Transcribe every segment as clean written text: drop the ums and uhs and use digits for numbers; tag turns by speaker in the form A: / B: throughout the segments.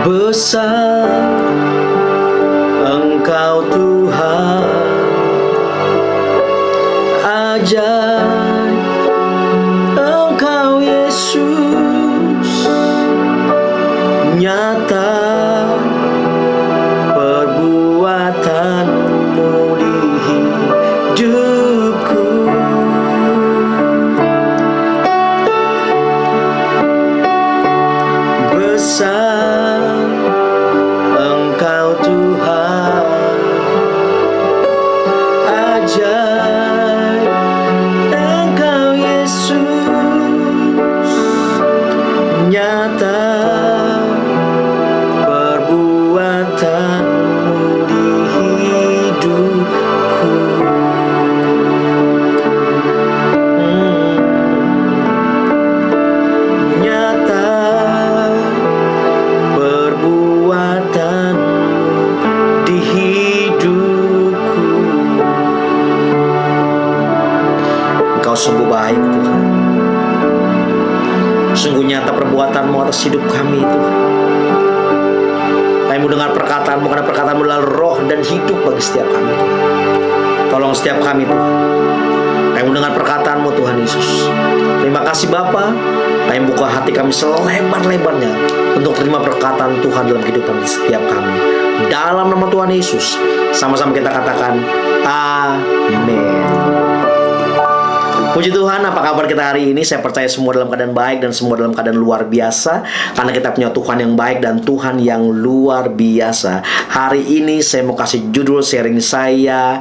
A: Besar Engkau Tuhan, ajaib Engkau Yesus, nyata perbuatanmu di hidupku. Besar Engkau Tuhan, ajaib Engkau Yesus, nyata perbuatanmu di hidupku. Nyata perbuatanmu di hidupku. Engkau sungguh baik Tuhan, sungguh nyata perbuatanmu atas hidup kami Tuhan. Kami mendengar perkataanmu, karena perkataanmu adalah roh dan hidup bagi setiap kami Tuhan. Tolong setiap kami Tuhan, kami mendengar perkataanmu Tuhan Yesus. Terima kasih Bapa. Kami buka hati kami selebar-lebarnya untuk terima perkataan Tuhan dalam kehidupan setiap kami. Dalam nama Tuhan Yesus, sama-sama kita katakan amin. Puji Tuhan, apa kabar kita hari ini? Saya percaya semua dalam keadaan baik dan semua dalam keadaan luar biasa, karena kita punya Tuhan yang baik dan Tuhan yang luar biasa. Hari ini saya mau kasih judul sharing saya,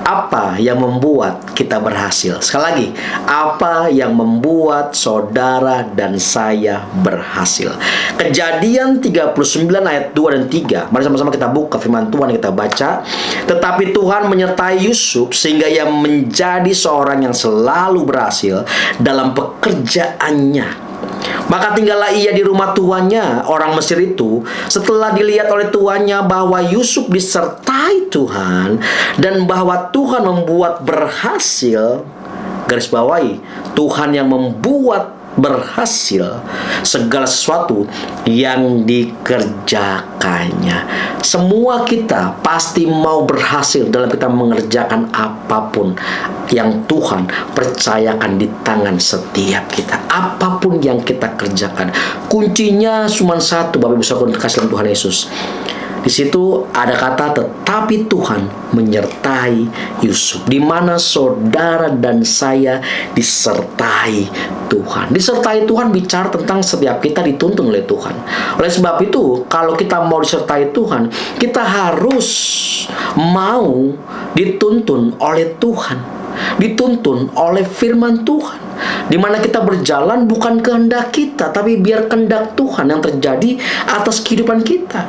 A: apa yang membuat kita berhasil. Sekali lagi, apa yang membuat saudara dan saya berhasil. Kejadian 39 ayat 2 dan 3. Mari sama-sama kita buka firman Tuhan, kita baca. Tetapi Tuhan menyertai Yusuf sehingga ia menjadi seorang yang selalu berhasil dalam pekerjaannya. Maka tinggallah ia di rumah tuannya, orang Mesir itu, setelah dilihat oleh tuannya bahwa Yusuf disertai Tuhan dan bahwa Tuhan membuat berhasil. Garis bawahi, Tuhan yang membuat berhasil segala sesuatu yang dikerjakannya. Semua kita pasti mau berhasil dalam kita mengerjakan apapun yang Tuhan percayakan di tangan setiap kita. Apapun yang kita kerjakan, kuncinya cuma satu, Bapak Ibu Saudara kasih dalam Tuhan Yesus. Di situ ada kata tetapi Tuhan menyertai Yusuf, di mana saudara dan saya disertai Tuhan. Disertai Tuhan bicara tentang setiap kita dituntun oleh Tuhan. Oleh sebab itu, kalau kita mau disertai Tuhan, kita harus mau dituntun oleh Tuhan, dituntun oleh firman Tuhan, di mana kita berjalan bukan kehendak kita, tapi biar kehendak Tuhan yang terjadi atas kehidupan kita.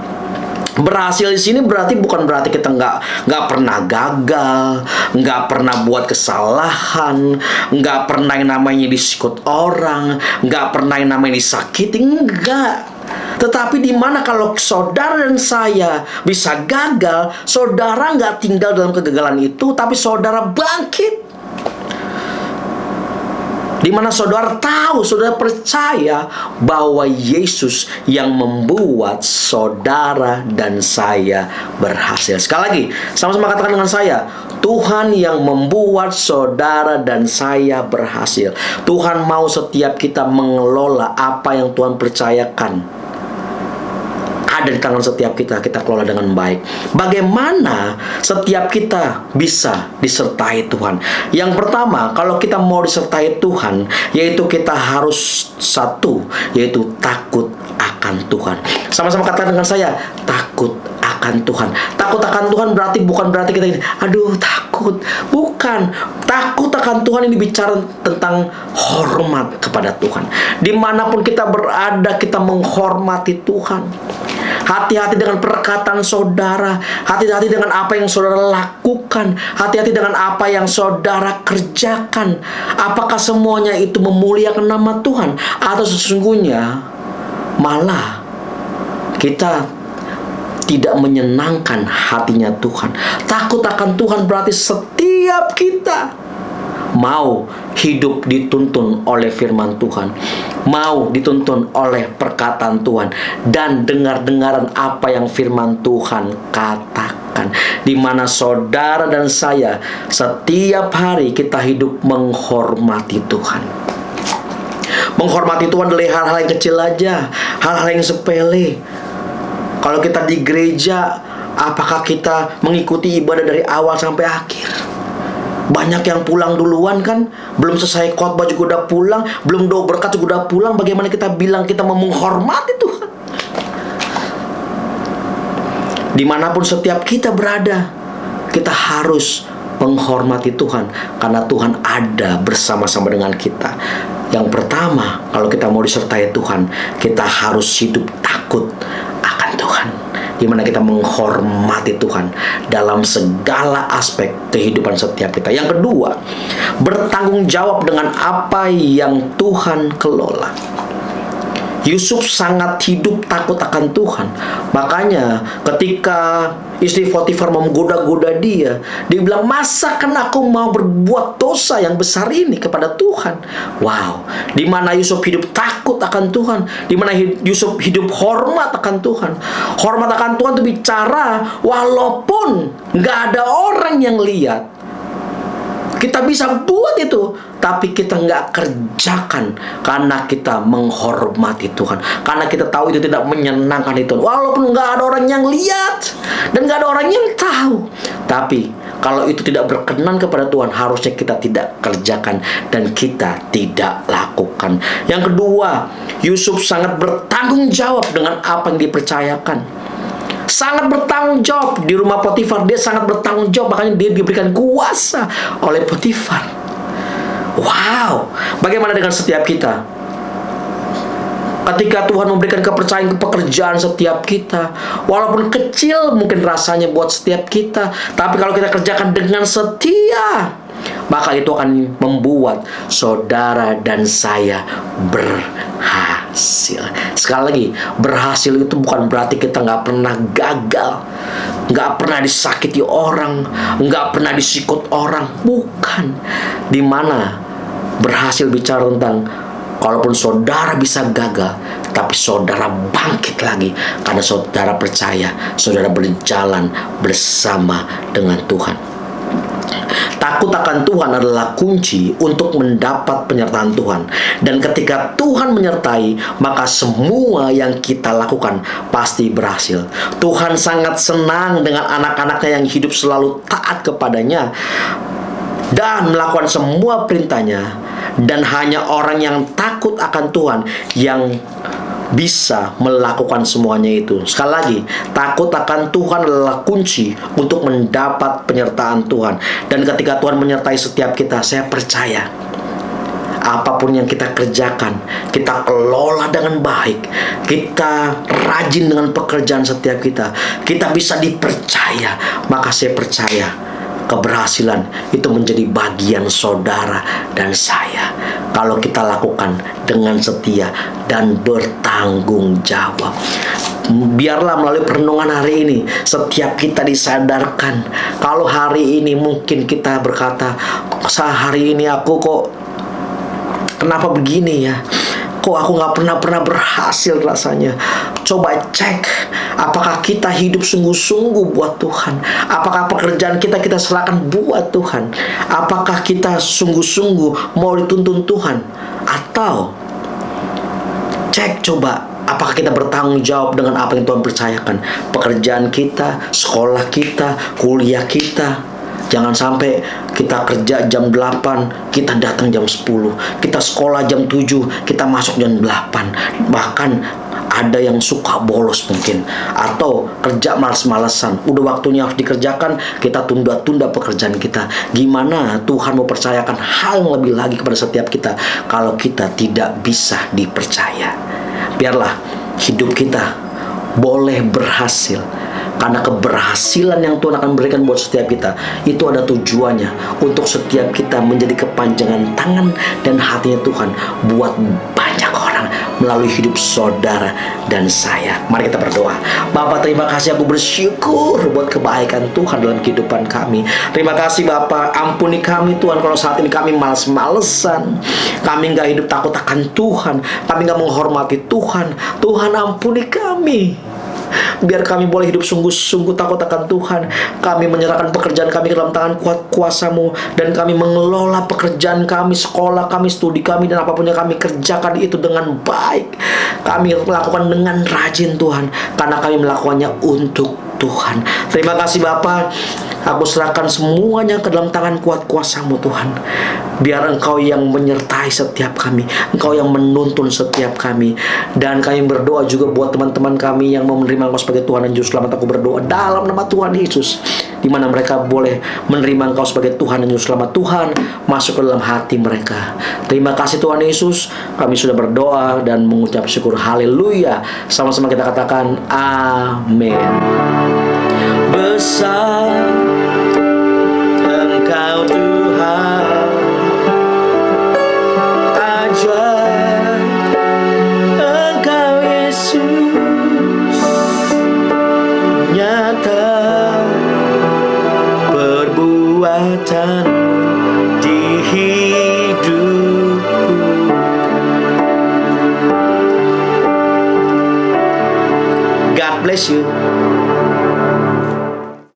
A: Berhasil di sini bukan berarti kita nggak pernah gagal, nggak pernah buat kesalahan, nggak pernah yang namanya disikut orang, nggak pernah yang namanya disakiti, enggak. Tetapi di mana kalau saudara dan saya bisa gagal, saudara nggak tinggal dalam kegagalan itu, tapi saudara bangkit. Di mana saudara tahu, saudara percaya bahwa Yesus yang membuat saudara dan saya berhasil. Sekali lagi, sama-sama katakan dengan saya, Tuhan yang membuat saudara dan saya berhasil. Tuhan mau setiap kita mengelola apa yang Tuhan percayakan ada di tangan setiap kita kelola dengan baik. Bagaimana setiap kita bisa disertai Tuhan? Yang pertama, kalau kita mau disertai Tuhan, yaitu kita harus satu, yaitu takut akan Tuhan. Sama-sama katakan dengan saya, takut akan Tuhan. Takut akan Tuhan bukan berarti kita ini, aduh takut. Bukan. Takut akan Tuhan ini bicara tentang hormat kepada Tuhan. Dimanapun kita berada, kita menghormati Tuhan. Hati-hati dengan perkataan saudara, hati-hati dengan apa yang saudara lakukan, hati-hati dengan apa yang saudara kerjakan. Apakah semuanya itu memuliakan nama Tuhan, atau sesungguhnya malah kita tidak menyenangkan hatinya Tuhan? Takut akan Tuhan berarti setiap kita mau hidup dituntun oleh firman Tuhan, mau dituntun oleh perkataan Tuhan, dan dengar-dengaran apa yang firman Tuhan katakan, di mana saudara dan saya setiap hari kita hidup menghormati Tuhan. Menghormati Tuhan dari hal-hal yang kecil aja, hal-hal yang sepele. Kalau kita di gereja, apakah kita mengikuti ibadah dari awal sampai akhir? Banyak yang pulang duluan kan, belum selesai khotbah juga udah pulang, belum doa berkat juga udah pulang. Bagaimana kita bilang kita mau menghormati Tuhan? Dimanapun setiap kita berada, kita harus menghormati Tuhan, karena Tuhan ada bersama-sama dengan kita. Yang pertama, kalau kita mau disertai Tuhan, kita harus hidup takut akan Tuhan, di mana kita menghormati Tuhan dalam segala aspek kehidupan setiap kita. Yang kedua, bertanggung jawab dengan apa yang Tuhan kelola. Yusuf sangat hidup takut akan Tuhan. Makanya ketika istri Potifar menggoda-goda dia bilang, masakan aku mau berbuat dosa yang besar ini kepada Tuhan? Wow, di mana Yusuf hidup takut akan Tuhan, di mana Yusuf hidup hormat akan Tuhan. Hormat akan Tuhan itu bicara walaupun nggak ada orang yang lihat, kita bisa buat itu, tapi kita nggak kerjakan karena kita menghormati Tuhan, karena kita tahu itu tidak menyenangkan itu. Walaupun nggak ada orang yang lihat dan nggak ada orang yang tahu, tapi kalau itu tidak berkenan kepada Tuhan, harusnya kita tidak kerjakan dan kita tidak lakukan. Yang kedua, Yusuf sangat bertanggung jawab dengan apa yang dipercayakan. Sangat bertanggung jawab di rumah Potifar. Dia sangat bertanggung jawab, makanya dia diberikan kuasa oleh Potifar. Wow, bagaimana dengan setiap kita? Ketika Tuhan memberikan kepercayaan pekerjaan setiap kita, walaupun kecil mungkin rasanya buat setiap kita, tapi kalau kita kerjakan dengan setia, maka itu akan membuat saudara dan saya berhasil. Sekali lagi, berhasil itu bukan berarti kita nggak pernah gagal, nggak pernah disakiti orang, nggak pernah disikut orang. Bukan. Dimana berhasil bicara tentang kalaupun saudara bisa gagal, tapi saudara bangkit lagi karena saudara percaya, saudara berjalan bersama dengan Tuhan. Takut akan Tuhan adalah kunci untuk mendapat penyertaan Tuhan. Dan ketika Tuhan menyertai, maka semua yang kita lakukan pasti berhasil. Tuhan sangat senang dengan anak-anaknya yang hidup selalu taat kepadanya dan melakukan semua perintahnya. Dan hanya orang yang takut akan Tuhan yang bisa melakukan semuanya itu. Sekali lagi, takut akan Tuhan adalah kunci untuk mendapat penyertaan Tuhan. Dan ketika Tuhan menyertai setiap kita, saya percaya apapun yang kita kerjakan, kita kelola dengan baik, kita rajin dengan pekerjaan setiap kita, kita bisa dipercaya, maka saya percaya keberhasilan itu menjadi bagian saudara dan saya kalau kita lakukan dengan setia dan bertanggung jawab. Biarlah melalui perenungan hari ini setiap kita disadarkan, kalau hari ini mungkin kita berkata, sehari ini aku kok kenapa begini ya, kok aku nggak pernah berhasil rasanya. Coba cek, apakah kita hidup sungguh-sungguh buat Tuhan? Apakah pekerjaan kita serahkan buat Tuhan? Apakah kita sungguh-sungguh mau dituntun Tuhan? Atau cek coba, apakah kita bertanggung jawab dengan apa yang Tuhan percayakan? Pekerjaan kita, sekolah kita, kuliah kita. Jangan sampai kita kerja jam 8, kita datang jam 10. Kita sekolah jam 7, kita masuk jam 8. Bahkan ada yang suka bolos mungkin, atau kerja malas-malasan. Udah waktunya harus dikerjakan, kita tunda-tunda pekerjaan kita. Gimana Tuhan mau percayakan hal yang lebih lagi kepada setiap kita kalau kita tidak bisa dipercaya? Biarlah hidup kita boleh berhasil, karena keberhasilan yang Tuhan akan berikan buat setiap kita itu ada tujuannya untuk setiap kita menjadi kepanjangan tangan dan hatinya Tuhan buat banyak orang, melalui hidup saudara dan saya. Mari kita berdoa. Bapa, terima kasih, aku bersyukur buat kebaikan Tuhan dalam kehidupan kami. Terima kasih Bapa, ampuni kami Tuhan kalau saat ini kami malas-malesan, kami gak hidup takut akan Tuhan, kami gak menghormati Tuhan. Tuhan, ampuni kami. Biar kami boleh hidup sungguh-sungguh takut akan Tuhan. Kami menyerahkan pekerjaan kami ke dalam tangan kuat kuasa-Mu, dan kami mengelola pekerjaan kami, sekolah kami, studi kami, dan apapun yang kami kerjakan itu dengan baik. Kami melakukan dengan rajin Tuhan, karena kami melakukannya untuk Tuhan. Terima kasih Bapa. Aku serahkan semuanya ke dalam tangan kuat kuasa-Mu Tuhan. Biar Engkau yang menyertai setiap kami, Engkau yang menuntun setiap kami. Dan kami berdoa juga buat teman-teman kami yang mau menerima Engkau sebagai Tuhan dan Juru Selamat. Aku berdoa dalam nama Tuhan Yesus, di mana mereka boleh menerima Engkau sebagai Tuhan dan Juru Selamat. Tuhan, masuk ke dalam hati mereka. Terima kasih Tuhan Yesus. Kami sudah berdoa dan mengucap syukur. Haleluya. Sama-sama kita katakan amin. Besar Engkau Tuhan, ajaib Engkau Yesus, nyata perbuatan di hidupku. God bless you.